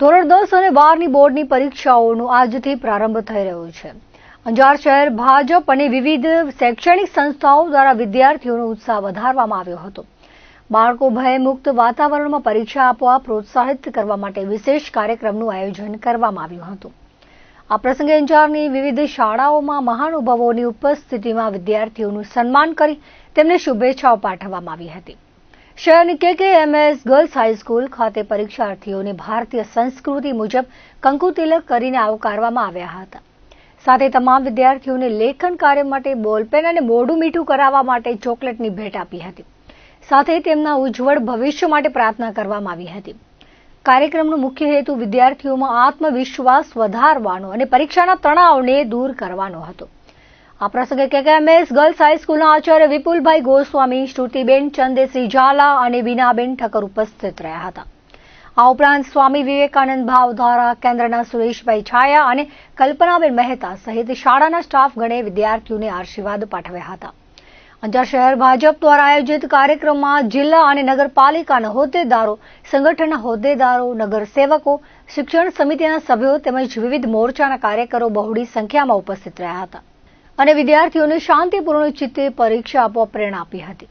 ધોરણ 10 અને 12ની બોર્ડની પરીક્ષાઓનો આજથી પ્રારંભ થઈ રહ્યો છે. અંજાર શહેર ભાજપ અને વિવિધ શૈક્ષણિક સંસ્થાઓ દ્વારા વિદ્યાર્થીઓનો ઉત્સાહ વધારવામાં આવ્યો હતો. બાળકો ભયમુક્ત વાતાવરણમાં પરીક્ષા આપવા પ્રોત્સાહિત કરવા માટે વિશેષ કાર્યક્રમનું આયોજન કરવામાં આવ્યું હતું. આ પ્રસંગે અંજારની વિવિધ શાળાઓમાં મહાનુભાવોની ઉપસ્થિતિમાં વિદ્યાર્થીઓનું સન્માન કરી તેમને શુભેચ્છાઓ પાઠવવામાં આવી હતી. શહેરની KKMS ગર્લ્સ હાઈસ્કૂલ ખાતે પરીક્ષાર્થીઓને ભારતીય સંસ્કૃતિ મુજબ કંકુ તિલક કરીને આવકારવામાં આવ્યા હતા. સાથે તમામ વિદ્યાર્થીઓને લેખન કાર્ય માટે બોલપેન અને મોઢું મીઠું કરાવવા માટે ચોકલેટની ભેટ આપી હતી. સાથે તેમના ઉજ્જવળ ભવિષ્ય માટે પ્રાર્થના કરવામાં આવી હતી. કાર્યક્રમનો મુખ્ય હેતુ વિદ્યાર્થીઓમાં આત્મવિશ્વાસ વધારવાનો અને પરીક્ષાના તણાવને દૂર કરવાનો હતો. આ પ્રસંગે KKMS ગર્લ્સ હાઈસ્કૂલના આચાર્ય વિપુલભાઈ ગોસ્વામી, શ્રુતિબેન ચંદેસરી ઝાલા અને બીનાબેન ઠક્કર ઉપસ્થિત રહ્યા હતા. આ ઉપરાંત સ્વામી વિવેકાનંદ ભાવધારા કેન્દ્રના સુરેશભાઈ છાયા અને કલ્પનાબેન મહેતા સહિત શાળાના સ્ટાફગણે વિદ્યાર્થીઓને આશીર્વાદ પાઠવ્યા હતા. અંજાર શહેર ભાજપ દ્વારા આયોજિત કાર્યક્રમમાં જિલ્લા અને નગરપાલિકાના હોદ્દેદારો, સંગઠનના હોદ્દેદારો, નગરસેવકો, શિક્ષણ સમિતિના સભ્યો તેમજ વિવિધ મોરચાના કાર્યકરો બહોળી સંખ્યામાં ઉપસ્થિત રહ્યા હતા અને વિદ્યાર્થીઓને શાંતિપૂર્ણ ચિત્તે પરીક્ષા આપવા પ્રેરણા આપી હતી.